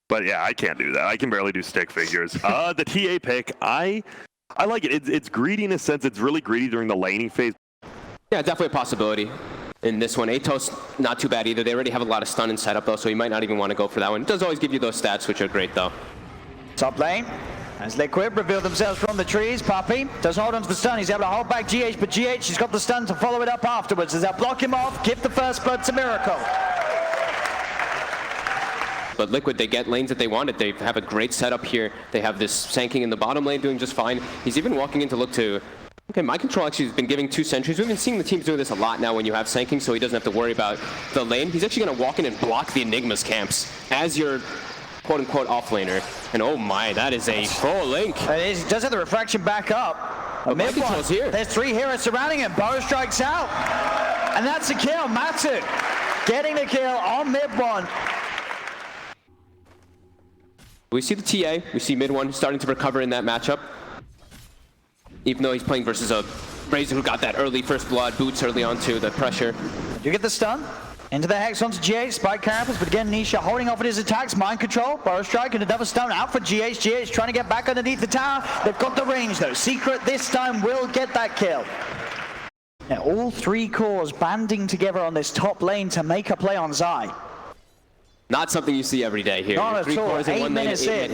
But yeah, I can't do that. I can barely do stick figures. The TA pick, I like it. It's greedy in a sense. It's really greedy during the laning phase. Yeah, definitely a possibility in this one. Atos, not too bad either. They already have a lot of stun and setup though, so you might not even want to go for that one. It does always give you those stats, which are great though. Top lane, as Liquid reveal themselves from the trees. Puppey does hold on to the stun. He's able to hold back GH, but GH, he's got the stun to follow it up afterwards. As they'll block him off, give the first blood to Miracle. But Liquid, they get lanes that they wanted. They have a great setup here. They have this Sanking in the bottom lane doing just fine. He's even walking in to look to... Okay, Mind Control actually has been giving 2 sentries. We've been seeing the teams doing this a lot now when you have Sanking, so he doesn't have to worry about the lane. He's actually going to walk in and block the Enigma's camps as your quote-unquote off-laner. And oh my, that is a full link. It is. He does have the refraction back up. Mind Control's here. There's 3 heroes surrounding him. Bow strikes out. And that's a kill. Matu getting the kill on mid one. We see the TA, we see mid one starting to recover in that matchup. Even though he's playing versus a Razor who got that early first blood, boots early onto the pressure. You get the stun. Into the Hex onto GH, Spike Carapace, but again, Nisha holding off at his attacks. Mind Control, Burrow Strike, and another stun out for GH. GH trying to get back underneath the tower. They've got the range though. Secret this time will get that kill. Now, all 3 cores banding together on this top lane to make a play on Zai. Not something you see every day here. Not at all. 8 minutes in.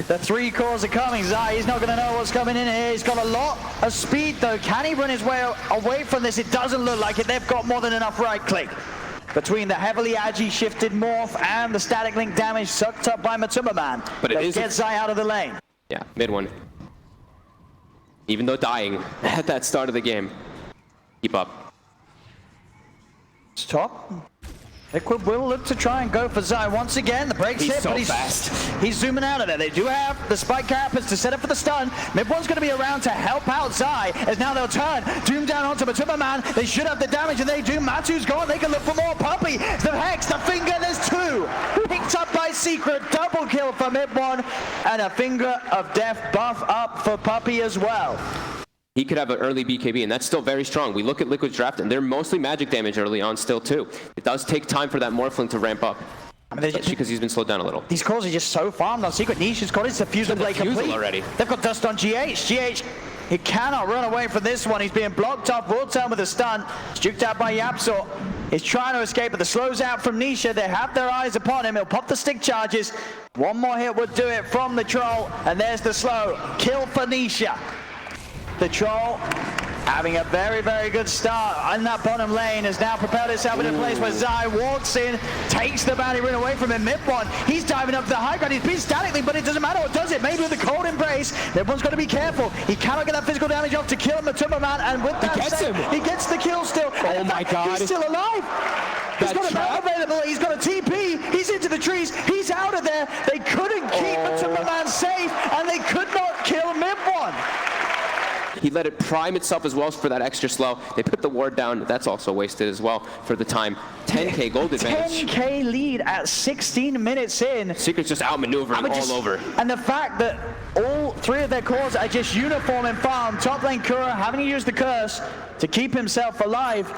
The 3 cores are coming. Zai, he's not going to know what's coming in here. He's got a lot of speed though. Can he run his way away from this? It doesn't look like it. They've got more than enough right click. Between the heavily agi shifted morph and the static link damage sucked up by Matumbaman. But it is gets Zai out of the lane. Yeah, mid one. Even though dying at that start of the game. Keep up. Top. Liquid will look to try and go for Zai once again. The break's hit, but he's zooming out of there. They do have the Spike Carapace to set up for the stun. Mid one's going to be around to help out Zai, as now they'll turn. Doom down onto Matumbaman. They should have the damage, and they do. Matu's gone. They can look for more. Puppey, the Hex, the Finger, there's 2. Picked up by Secret. Double kill for mid one, and a Finger of Death buff up for Puppey as well. He could have an early BKB, and that's still very strong. We look at Liquid's draft, and they're mostly magic damage early on still, too. It does take time for that Morphling to ramp up, especially because he's been slowed down a little. These calls are just so farmed on Secret. Nisha's got his Diffusal Blade complete. Already. They've got dust on GH. GH, he cannot run away from this one. He's being blocked off. Will turn with a stun. Juked out by Yapsor. He's trying to escape, but the slow's out from Nisha. They have their eyes upon him. He'll pop the stick charges. One more hit would do it from the Troll, and there's the slow. Kill for Nisha. The Troll having a very, very good start in that bottom lane, has now propelled itself into a place where Zai walks in, takes the bounty run away from him. Mid one, he's diving up the high ground. He's been statically, but it doesn't matter what does it. Maybe with the cold embrace, everyone's got to be careful. He cannot get that physical damage off to kill Matumbaman, and with that he gets the kill still. Oh my God. He's still alive. He's got a map available, he's got a TP, he's into the trees, he's out of there. They couldn't keep Matumbaman safe, and they could not kill mid one. He let it prime itself as well for that extra slow. They put the ward down. That's also wasted as well for the time. 10k gold advantage. 10k lead at 16 minutes in. Secret's just outmaneuvering all over. And the fact that all 3 of their cores are just uniform in farm. Top lane Kura having to use the curse to keep himself alive.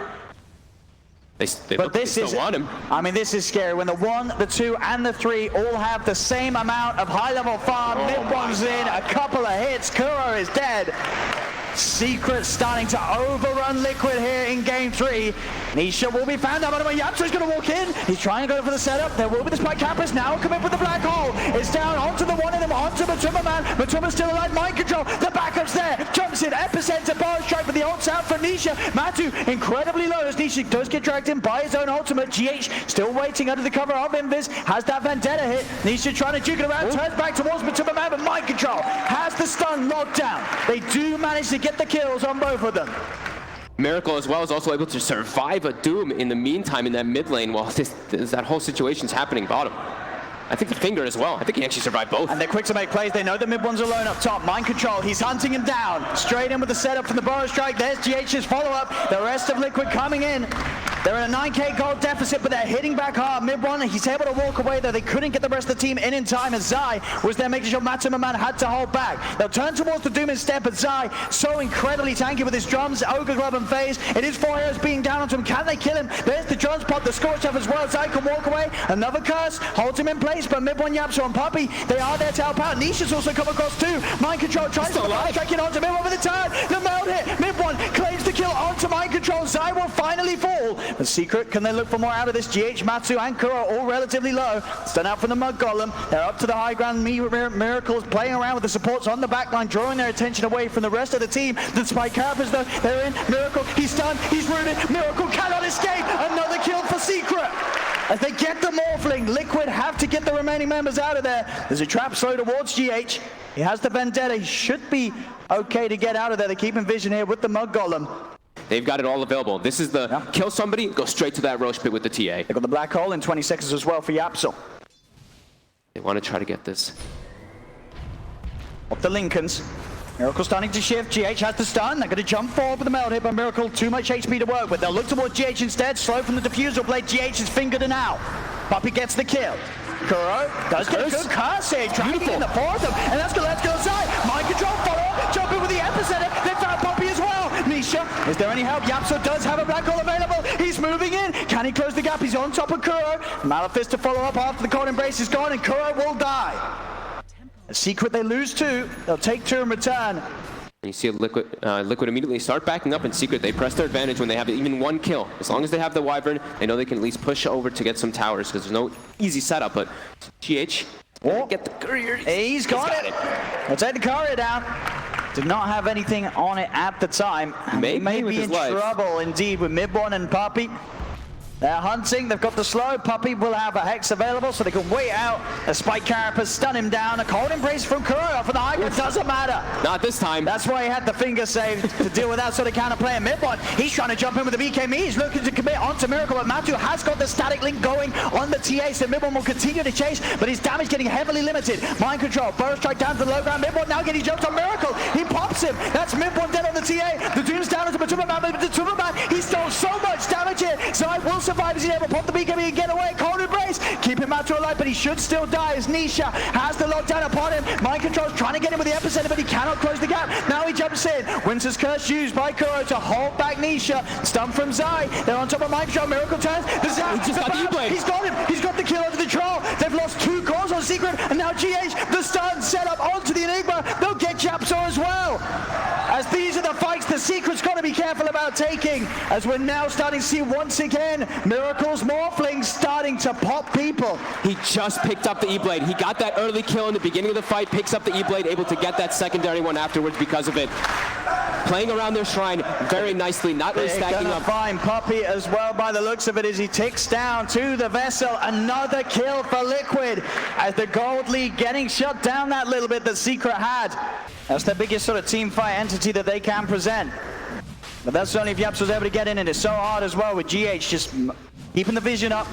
They still want him. I mean, this is scary. When the 1, the 2, and the 3 all have the same amount of high-level farm. Mid one's in, a couple of hits. Kura is dead. Secret starting to overrun Liquid here in game 3. Nisha will be found out by the way. Yapso's going to walk in. He's trying to go for the setup. There will be the Spike Carapace now. Come in with the black hole. It's down onto the one of them, onto Matumbaman. Matumba's still alive. Mind Control. The backup's there. Jumps in. Epicenter Bow Strike with the ults out for Nisha. Matu incredibly low as Nisha does get dragged in by his own ultimate. GH still waiting under the cover of Invis. Has that Vendetta hit. Nisha trying to juke it around. Turns back towards Matumbaman, but Mind Control has the stun locked down. They do manage to get the kills on both of them. Miracle as well is also able to survive a Doom in the meantime in that mid lane while that whole situation's happening bottom. I think the Finger as well. I think he actually survived both. And they're quick to make plays. They know the mid one's alone up top. Mind Control. He's hunting him down. Straight in with the setup from the Burrow Strike. There's GH's follow-up. The rest of Liquid coming in. They're in a 9k gold deficit, but they're hitting back hard. Mid one, he's able to walk away, though they couldn't get the rest of the team in time, as Zai was there making sure Matsumaman had to hold back. They'll turn towards the Doom instead, but Zai, so incredibly tanky with his drums, Ogre Glove and Phase. It is 4 heroes being down onto him. Can they kill him? There's the drums pop, the Scorch Stuff as well. Zai can walk away. Another curse holds him in place, but Mid one, Yapso and Puppey, they are there to help out. Nisha's also come across too. Mind Control tries to strike it onto Mid one with the turn. The meld hit. Mid one claims the kill onto Mind Control. Zai will finally fall. The Secret, can they look for more out of this? GH, Matsu, and Kuro all relatively low. Stun out from the Mud Golem. They're up to the high ground. Miracles playing around with the supports on the back line, drawing their attention away from the rest of the team. The Spike Carapace, though, they're in. Miracle, he's stunned, he's rooted. Miracle cannot escape. Another kill for Secret. As they get the Morphling, Liquid have to get the remaining members out of there. There's a trap slow towards GH. He has the Vendetta. He should be okay to get out of there. They keep in vision here with the Mud Golem. They've got it all available. This is the kill somebody, go straight to that Roche pit with the TA. They got the Black Hole in 20 seconds as well for Yapso. They want to try to get this. Up the Lincolns. Miracle starting to shift. GH has the stun. They're going to jump forward with the meld hit, but Miracle too much HP to work with. They'll look towards GH instead. Slow from the diffusal blade. GH is fingered and out. Puppey gets the kill. Kuro does get a good curse here. Dragging in the fourth of, and let's go inside. Mind Control follow. Jump in with the epicenter. They found Puppey as well. Nisha, is there any help? Yapso does have a Black Hole available. He's moving in. Can he close the gap? He's on top of Kuro. Malefice to follow up after the cold embrace is gone, and Kuro will die. A Secret, they lose 2. They'll take 2 in return. You see Liquid immediately start backing up in Secret. They press their advantage when they have even 1 kill. As long as they have the Wyvern, they know they can at least push over to get some towers because there's no easy setup. But GH, get the courier. He's got it. They'll take the courier down. Did not have anything on it at the time. He may be in trouble indeed with Mid one and Puppey. They're hunting, they've got the slow. Puppey will have a Hex available so they can wait out. A Spike Carapace stun him down. A cold embrace from Kuro for the high ground. Doesn't matter. Not this time. That's why he had the finger saved to deal with that sort of counterplay. And Mid-One, he's trying to jump in with the BKB. He's looking to commit onto Miracle, but Matu has got the static link going on the TA, so Mid-One will continue to chase, but his damage getting heavily limited. Mind Control, Burrow Strike down to the low ground. Mid-One now getting jumped on Miracle. He pops him. That's Mid-One dead on the TA. The Doom's down onto Matsumaman, but Matsumaman, he stole so much damage here. Zai will survive as he's able to pop the BKB and get away. Cold embrace, keeping Matu alive, but he should still die as Nisha has the lockdown upon him. Mind Control's trying to get him with the epicenter, but he cannot close the gap. Now he jumps in. Winter's Curse used by Kuro to hold back Nisha. Stun from Zai. They're on top of Mind Control. Miracle turns. The Zai, just got the E-blade. He's got him. He's got the kill under the troll. They've lost 2 cores on Secret, and now GH, the stun set up onto the Enigma. They'll get Japso as well. As these are the fights the Secret's got to be careful about taking, as we're now starting to see once again Miracle's Morphling starting to pop people. He just picked up the E-Blade. He got that early kill in the beginning of the fight, picks up the E-Blade, able to get that secondary one afterwards because of it. Playing around their shrine very nicely, not really stacking up. Find Puppey as well by the looks of it as he ticks down to the vessel. Another kill for Liquid as the gold lead getting shut down that little bit that Secret had. That's the biggest sort of team fight entity that they can present. But that's only if Yaps was able to get in, and it's so hard as well with GH just keeping the vision up.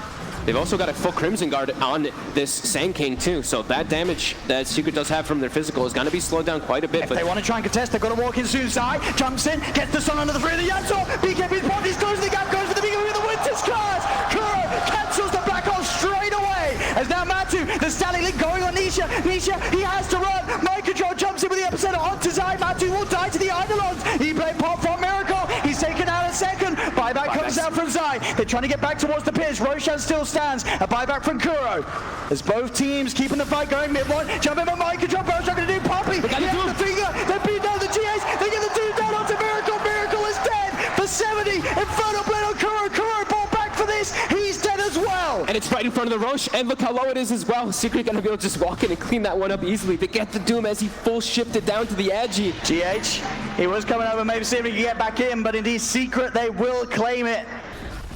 They've also got a full Crimson Guard on this Sand King too, so that damage that Secret does have from their physical is going to be slowed down quite a bit. If they want to try and contest, they've got to walk in soon. Zai jumps in, gets the stun under the 3 of the Yasuo. BKB's body goes to the gap, goes for the BKB with the Winter's Curse. Kuro cancels the Black Hole straight away. As now Matu, the static link going on Nisha. Nisha, he has to run. Mind Control jumps in with the epicenter onto Zai. Matu will die to the Eidolons. He played pop from Miracle. He's taken out a second. Buyback comes out from Zai. They're trying to get back towards the pits. Roshan still stands. A buyback from Kuro. As both teams keeping the fight going. Mid-one, jump in by Mind Control. Burrow's not going to do Puppey. He has the finger. They beat down the GAs. They get the 2 down onto Miracle. Miracle is dead for 70. Inferno Blade on Kuro. Kuro brought back for this. He's dead as well. And it's right in front of the Roche. And look how low it is as well. Secret going to be able to just walk in and clean that one up easily. They get the Doom as he full shifted down to the Agi. GH, he was coming over maybe see if he can get back in, but indeed Secret, they will claim it.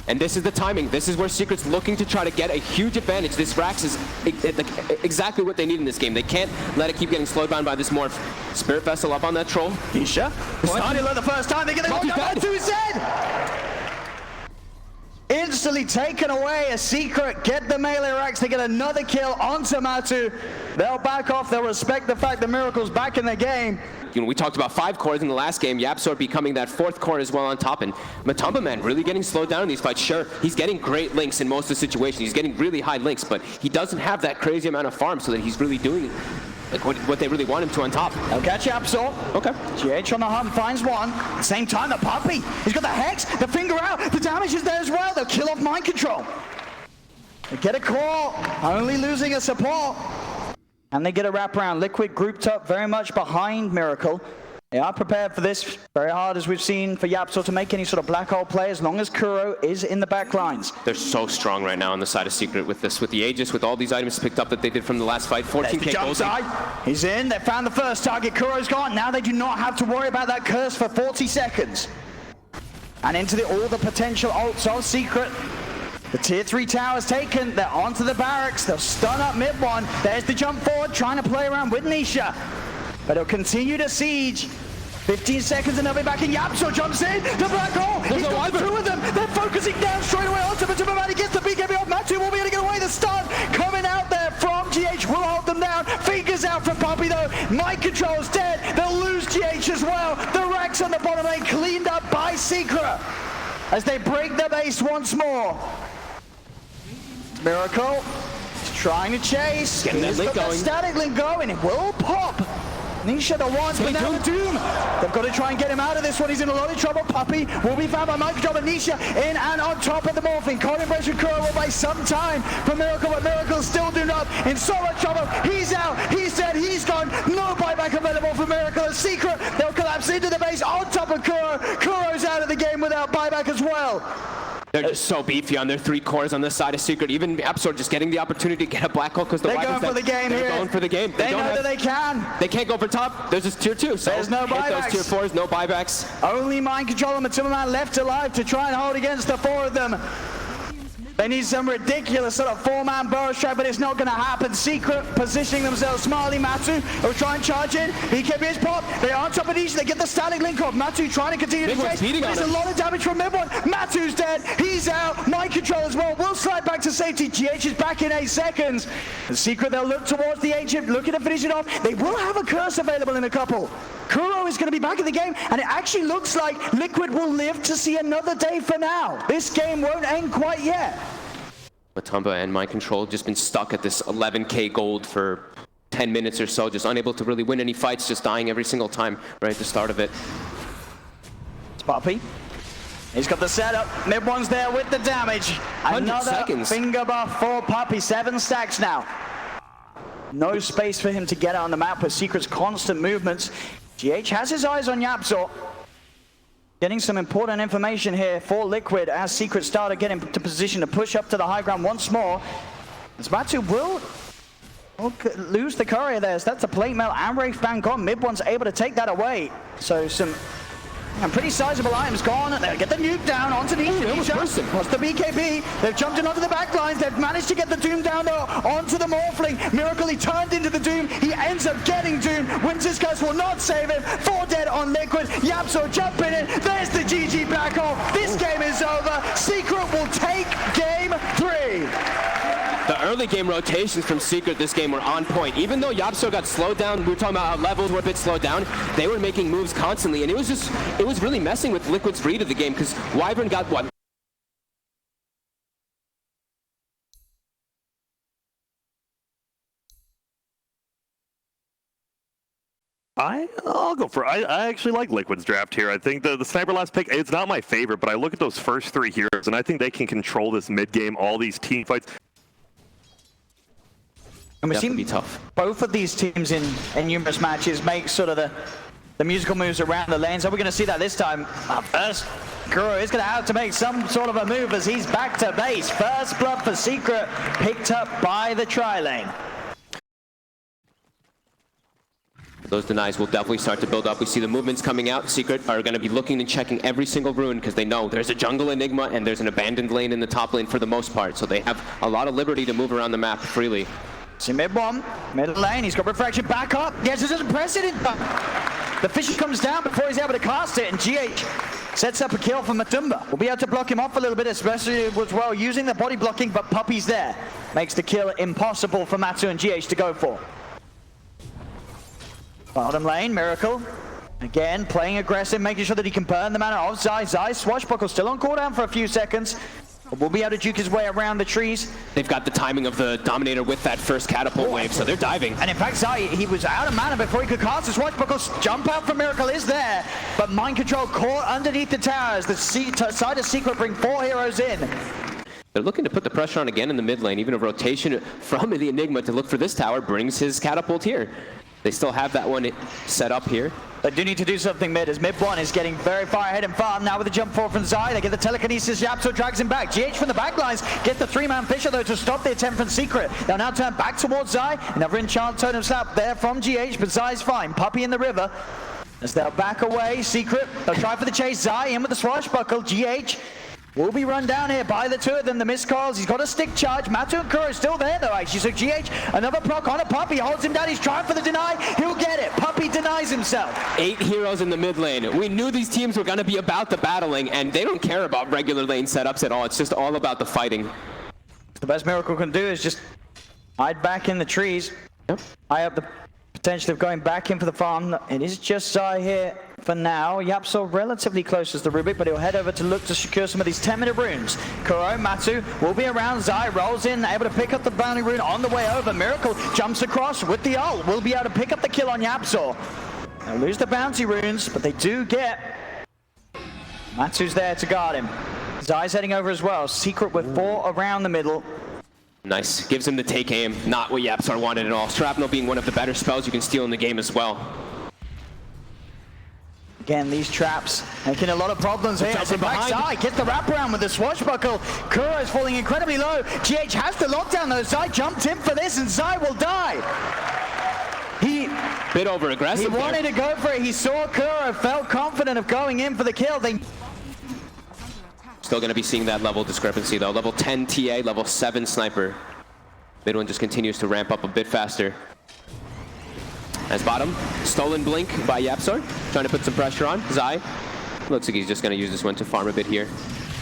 And this is the timing. This is where Secret's looking to try to get a huge advantage. This Rax is exactly what they need in this game. They can't let it keep getting slowed down by this Morph. Spirit Vessel up on that Troll. Nisha, starting the first time. They get the one down to Z. instantly taken away. A Secret get the melee racks. They get another kill onto Matu. They'll back off. They'll respect the fact that Miracle's back in the game. You know, we talked about 5 cores in the last game. YapzOr becoming that 4th core as well on top. And Matumba, man, really getting slowed down in these fights. Sure, he's getting great links in most of the situations. He's getting really high links, but he doesn't have that crazy amount of farm so that he's really doing like what they really want him to on top. They'll catch YapzOr. Okay. GH on the hunt, finds one. At the same time, the Puppey. He's got the Hex, the Finger out. The damage is there as well. They'll kill off Mind Control. They get a call, only losing a support. And they get a wraparound. Liquid grouped up very much behind Miracle. They are prepared for this. Very hard, as we've seen, for YapzOr to make any sort of black hole play as long as Kuro is in the back lines. They're so strong right now on the side of Secret with this, with the Aegis, with all these items picked up that they did from the last fight. 14k jump gold. side. He's in. They found the first target. Kuro's gone. Now they do not have to worry about that curse for 40 seconds. And into all the potential ults of Secret. The tier 3 tower's taken. They're onto the barracks. They'll stun up mid one. There's the jump forward, trying to play around with Nisha. But he'll continue to siege. 15 seconds and they'll be back in. YapzOr jumps in. The black hole. He's got the 2 of them. They're focusing down straight away. Ultimate Matu gets the BKB off. Matu will be able to get away. The stun coming out there from GH will hold them down. Fingers out for Puppey though. Mind Control's dead. They'll lose GH as well. The racks on the bottom lane cleaned up by Secret as they break the base once more. Miracle is trying to chase. Getting that link going. Static link going. It will pop. Nisha the ones, but now the Doom. They've got to try and get him out of this one. He's in a lot of trouble. Puppey will be found by Mind Control, but Nisha in and on top of the Morphling. Collaboration Kuro will buy some time for Miracle, but Miracle still do not. In so much trouble. He's out. He's dead. He's gone. No buyback available for Miracle. A Secret. They'll collapse into the base on top of Kuro. Kuro's out of the game without buyback as well. They're just so beefy on their 3 cores on this side of Secret. Even YapzOr just getting the opportunity to get a black hole because they're going for the game here. They're going for the game. They know that they can. They can't go for top. There's just tier 2. So there's no buybacks. Those tier 4s, no buybacks. Only Mind Control and Matumba left alive to try and hold against the 4 of them. They need some ridiculous sort of 4-man burrow strike, but it's not going to happen. Secret positioning themselves smartly. Matu will try and charge in. BKB is popped. They are on top of each. They get the static link off. Matu trying to continue to chase. There's a lot of damage from mid one. Matu's dead. He's out. Mind Control as well. Will slide back to safety. GH is back in 8 seconds. The Secret, they'll look towards the Ancient, looking to finish it off. They will have a curse available in a couple. Kuro is going to be back in the game, and it actually looks like Liquid will live to see another day for now. This game won't end quite yet. Matumba and Mind Control just been stuck at this 11k gold for 10 minutes or so, just unable to really win any fights, just dying every single time right at the start of it. It's Puppey. He's got the setup. Mid one's there with the damage. Another seconds. Finger buff for Puppey. 7 stacks now. No space for him to get out on the map with Secret's constant movements. GH has his eyes on YapzOr. Getting some important information here for Liquid as Secret start to get into position to push up to the high ground once more. As Matu will lose the courier there. So that's a plate mail and Wraith Band gone. Mid one's able to take that away. So some pretty sizable items gone. They'll get the nuke down onto the What's the BKB? They've jumped in onto the back lines. They've managed to get the Doom down though onto the Morphling. Miracle, he turned into the Doom. He ends up getting Doom. Winter's Curse will not save him. 4 dead on Liquid. YapzOr jumping in. There's the GG black hole. This game is over. Secret will take game 3. The early game rotations from Secret this game were on point. Even though YapzOr got slowed down, we were talking about how levels were a bit slowed down, they were making moves constantly, and it was really messing with Liquid's read of the game, because Wyvern got, what, I'll go for it. I actually like Liquid's draft here. I think the Sniper last pick, it's not my favorite, but I look at those first 3 heroes, and I think they can control this mid-game, all these team fights. And we've seen be tough. Both of these teams in numerous matches make sort of the musical moves around the lanes. Are we going to see that this time? First, Kuro is going to have to make some sort of a move as he's back to base. First blood for Secret, picked up by the tri-lane. Those denies will definitely start to build up. We see the movements coming out. Secret are going to be looking and checking every single rune because they know there's a jungle Enigma and there's an abandoned lane in the top lane for the most part. So they have a lot of liberty to move around the map freely. See mid one, middle lane, he's got refraction back up. Yes, it doesn't press it in. The Fisher comes down before he's able to cast it, and GH Sets up a kill for Matumba. We'll be able to block him off a little bit, especially as well using the body blocking, but Puppey's there. Makes the kill impossible for Matu and GH to go for. Bottom lane, Miracle. Again, playing aggressive, making sure that he can burn the mana off Zai. Zai, Swashbuckle still on cooldown for a few seconds. But will be able to juke his way around the trees. They've got the timing of the Dominator with that first catapult wave, so they're diving. And in fact, Zai, he was out of mana before he could cast his Swashbuckle's jump out from Miracle is there. But Mind Control caught underneath the towers. The side of Secret bring 4 heroes in. They're looking to put the pressure on again in the mid lane. Even a rotation from the Enigma to look for this tower brings his catapult here. They still have that one set up here. They do need to do something mid, as mid 1 is getting very far ahead in farm. Now with the jump forward from Zai, they get the telekinesis, Yapso drags him back. GH from the back lines, get the 3-man Fisher though to stop the attempt from Secret. They'll now turn back towards Zai. Another enchant totem slap there from GH, but Zai's fine. Puppey in the river. As they'll back away, Secret, they'll try for the chase. Zai in with the Swashbuckle. GH will be run down here by the two of them. The missed calls. He's got a stick charge. Matu and Kuro still there though, actually. So GH, another proc on a Puppey. Holds him down. He's trying for the deny. He'll get it. Puppey denies himself. 8 heroes in the mid lane. We knew these teams were going to be about the battling, and they don't care about regular lane setups at all. It's just all about the fighting. The best Miracle can do is just hide back in the trees. Yep. Eye up the potential of going back in for the farm. It is just Zai here for now. Yapso relatively close as the Rubik, but he'll head over to look to secure some of these 10-minute runes. Kuro, Matu will be around. Zai rolls in, able to pick up the bounty rune on the way over. Miracle jumps across with the ult. Will be able to pick up the kill on Yapso. They'll lose the bounty runes, but they do get... Matu's there to guard him. Zai's heading over as well. Secret with 4 around the middle. Nice. Gives him the take aim. Not what Yapsar wanted at all. Shrapnel being one of the better spells you can steal in the game as well. Again, these traps making a lot of problems here. Jumping behind. Zai gets the wraparound with the Swashbuckle. Kuro is falling incredibly low. GH has the lockdown though. Zai jumped in for this and Zai will die. He bit over aggressive. He wanted to go for it. He saw Kuro, felt confident of going in for the kill. Still going to be seeing that level discrepancy though. Level 10 TA, level 7 sniper. Mid one just continues to ramp up a bit faster. As bottom, stolen blink by Yapsar, trying to put some pressure on. Zai looks like he's just going to use this one to farm a bit here.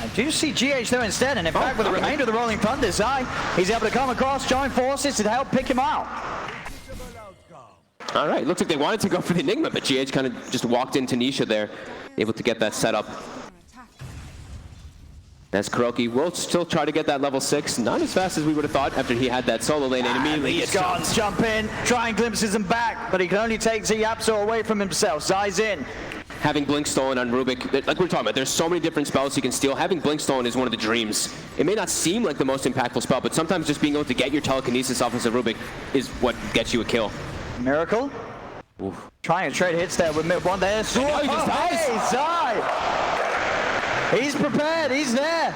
I do see GH though instead, and in fact with the remainder of the Rolling Thunder, Zai, he's able to come across, join forces to help pick him out. All right, looks like they wanted to go for the Enigma, but GH kind of just walked into Nisha there, able to get that set up. As Kuroki will still try to get that level 6, not as fast as we would have thought after he had that solo lane and immediately he's gone, jump in, trying glimpses him back, but he can only take Yapso away from himself. Zai's in. Having Blink stolen on Rubik, like we're talking about, there's so many different spells you can steal. Having Blink stolen is one of the dreams. It may not seem like the most impactful spell, but sometimes just being able to get your telekinesis off as a Rubik is what gets you a kill. Miracle. Oof. Trying to trade hits there with mid one there. Hey, Zai! He's prepared, he's there.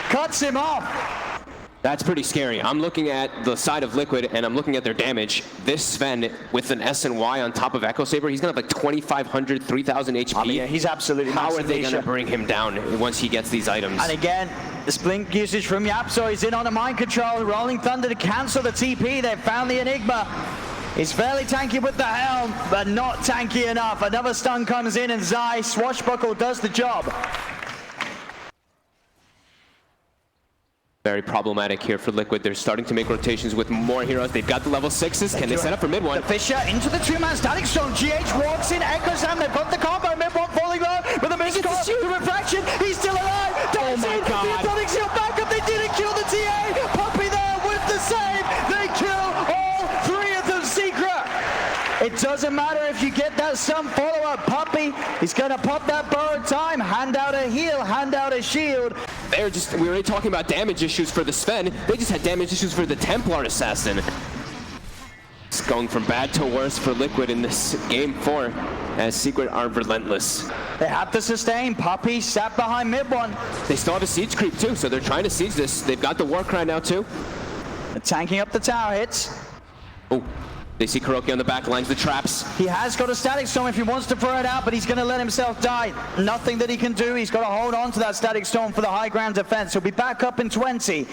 Cuts him off. That's pretty scary. I'm looking at the side of Liquid and I'm looking at their damage. This Sven with an S and Y on top of Echo Saber, he's gonna have like 2,500, 3,000 HP. I mean, yeah, he's absolutely How are they gonna bring him down once he gets these items? And again, this blink usage from Yapso, he's in on a mind control. Rolling Thunder to cancel the TP. They've found the Enigma. He's fairly tanky with the helm, but not tanky enough. Another stun comes in and Zai, Swashbuckle does the job. Very problematic here for Liquid. They're starting to make rotations with more heroes. They've got the level 6s. Can they set up for mid one? The Fisher into the 2-man static storm. GH walks in, echoes him. They've got the combo. Mid one falling low with a missed call. The refraction. He's still alive. Oh my God. The Atomic Shield back up. They didn't kill the TA. Puppey there with the save. They kill all 3 of them. Secret. It doesn't matter if you get that some follow-up. Puppey, he's going to pop that borrowed time. Hand out a heal, hand out a shield. We were already talking about damage issues for the Sven. They just had damage issues for the Templar Assassin. It's going from bad to worse for Liquid in this game 4 as Secret are relentless. They have to sustain. Puppey sat behind mid one. They still have a siege creep too, so they're trying to siege this. They've got the Warcry now too. They're tanking up the tower hits. Oh. They see Kuroki on the back lines, the traps. He has got a static storm if he wants to throw it out, but he's going to let himself die. Nothing that he can do. He's got to hold on to that static storm for the high ground defense. He'll be back up in 20.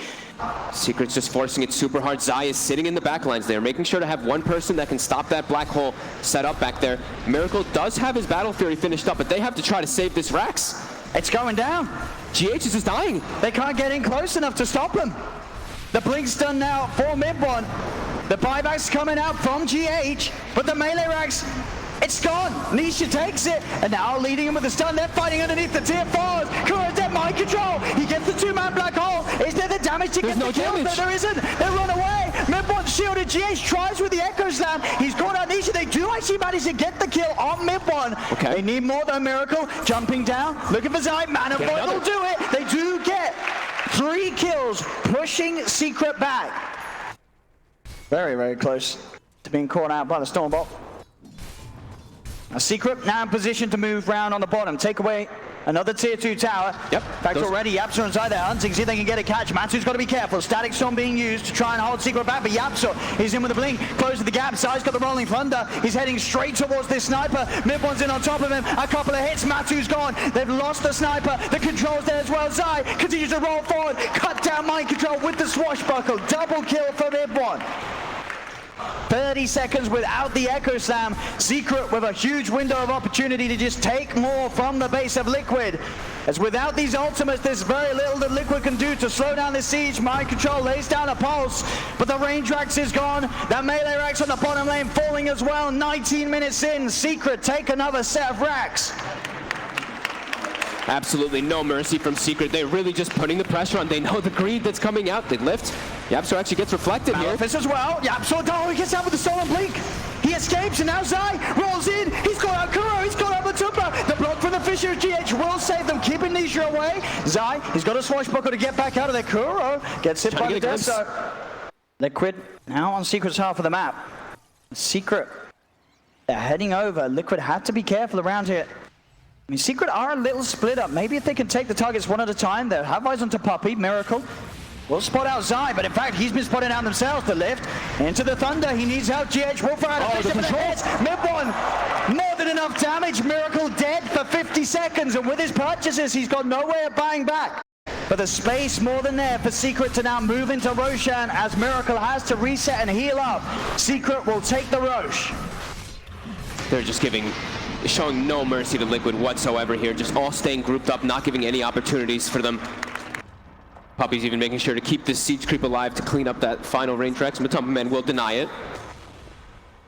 Secret's just forcing it super hard. Zai is sitting in the back lines there, making sure to have one person that can stop that black hole set up back there. Miracle does have his Battle Fury finished up, but they have to try to save this Rax. It's going down. GH is just dying. They can't get in close enough to stop him. The blink's done now for mid one. The buyback's coming out from GH, but the melee racks, it's gone. Nisha takes it, and now leading him with a stun. They're fighting underneath the tier 4s. Kuro's dead, mind control. He gets the 2-man black hole. Is there the damage to get the kill? No, there isn't. They run away. Mid one shielded. GH tries with the Echo Slam. He's caught out Nisha. They do actually manage to get the kill on mid one. Okay. They need more though. Miracle jumping down, looking for Zai. Man of Void will do it. They do get 3 kills, pushing Secret back. Very, very close to being caught out by the Stormbolt. A Secret now in position to move round on the bottom. Take away another tier 2 tower. Yep. In fact, already Yapso and Zai there hunting, see if they can get a catch. Matsu's got to be careful. Static Storm being used to try and hold Secret back, but Yapso is in with the blink, closes the gap. Zai's got the Rolling Thunder. He's heading straight towards this sniper. Mid one's in on top of him. A couple of hits. Matsu's gone. They've lost the sniper. The control's there as well. Zai continues to roll forward. Cut down mind control with the swashbuckle. Double kill for mid one. 30 seconds without the Echo Slam. Secret with a huge window of opportunity to just take more from the base of Liquid. As without these ultimates, there's very little that Liquid can do to slow down the siege. Mind control lays down a pulse, but the range racks is gone. That melee racks on the bottom lane falling as well. 19 minutes in, Secret take another set of racks. Absolutely no mercy from Secret. They're really just putting the pressure on. They know the greed that's coming out. They lift. Yapso actually gets reflected here. Malefice as well. Yapso, he gets out with the stolen blink. He escapes, and now Zai rolls in. He's got out Kuro. He's got out Matumba. The block from the Fisher GH will save them, keeping Nisha away. Zai, he's got a swashbuckle to get back out of there. Kuro gets hit by the Deso. Liquid now on Secret's half of the map. Secret, they're heading over. Liquid had to be careful around here. I mean, Secret are a little split up. Maybe if they can take the targets one at a time, they'll have eyes onto Puppey. Miracle will spot out Zai, but in fact, he's been spotted out themselves. The lift into the Thunder. He needs help. GH will fire out the hits. Mid one, more than enough damage. Miracle dead for 50 seconds, and with his purchases, he's got no way of buying back. But the space more than there for Secret to now move into Roshan as Miracle has to reset and heal up. Secret will take the Rosh. They're just showing no mercy to Liquid whatsoever here, just all staying grouped up, not giving any opportunities for them. Puppey's even making sure to keep this siege creep alive to clean up that final range Rex. Matumba Man will deny it.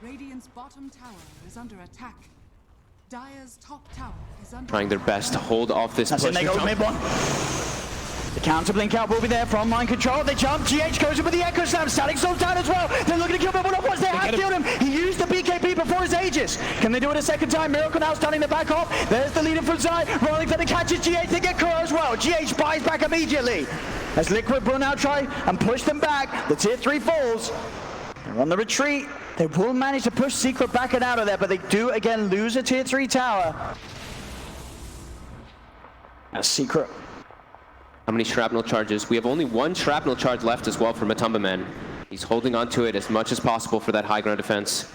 Radiant's bottom tower is under attack. Dire's top tower is under Trying their best to hold off this push. They go mid one. The counter blink out will be there from mind control. They jump. GH goes in with the Echo Slam. Static Soul's down as well. They're looking to kill Mid one once they have killed him. He used the BKB before his Aegis. Can they do it a second time? Miracle now starting to back off. There's the leader from Zai. Rolling for the catches GH. They get Kuro as well. GH buys back immediately. As Liquid will now try and push them back. The tier 3 falls. They're on the retreat. They will manage to push Secret back and out of there, but they do again lose a tier 3 tower. As Secret. How many shrapnel charges? We have only 1 shrapnel charge left as well for Matumba Man. He's holding on to it as much as possible for that high ground defense.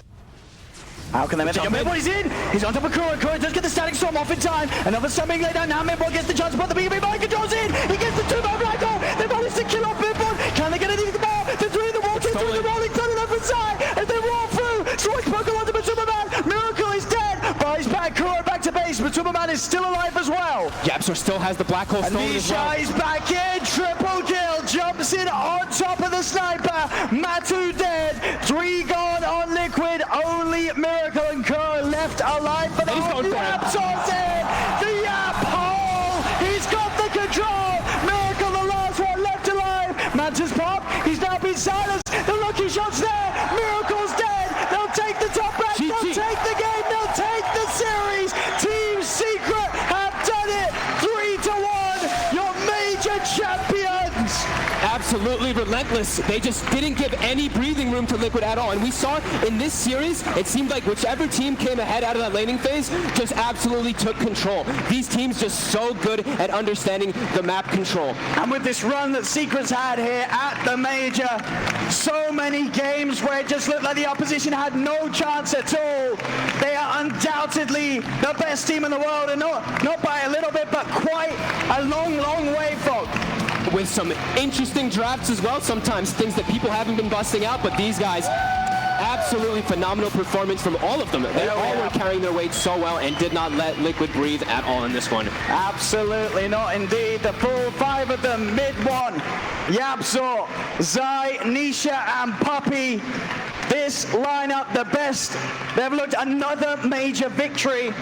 How can they make it? Midboy's in! He's on top of Kuro. Kuro does get the Static Storm off in time. Another stun being laid down. Now Midboy gets the chance to put the BKB. Mind controls in! He gets the 2-man black hole! They managed to kill off Midboy! Can they get anything more? They're doing the wall, they're doing the rolling thunder up inside! And they roll through! Swashbuckle onto Matumba Man! Miracle is dead! Buys back Kuro back to base. Matumba Man is still alive as well. Yapso still has the black hole stolen as well. Nisha is back in! Triple kill! Jumps in on top of the sniper! Matu dead! 3 gone on Liquid! Only Miracle and Kuro left alive for the whole. Yapso's in! The Yap hole! He's got the control! Miracle the last one left alive! Manta's pop! He's now been silenced! The lucky shot's there! Miracle's dead! They'll take the top back! They'll take the game! They'll take the series! Team Secret have done it! 3-1! Your major champions! Absolutely relentless. They just didn't give any breathing room to Liquid at all. And we saw in this series, it seemed like whichever team came ahead out of that laning phase just absolutely took control. These teams just so good at understanding the map control. And with this run that Secret's had here at the major, so many games where it just looked like the opposition had no chance at all. They are undoubtedly the best team in the world, and not by a little bit, but quite a long, long way from. With some interesting drafts as well, sometimes things that people haven't been busting out, but these guys absolutely phenomenal performance from all of them. They all were carrying their weight so well and did not let Liquid breathe at all in this one. Absolutely not indeed. The full 5 of them, mid one. Yapzor, Zai, Nisha, and Puppy. This lineup, the best. They've looked another major victory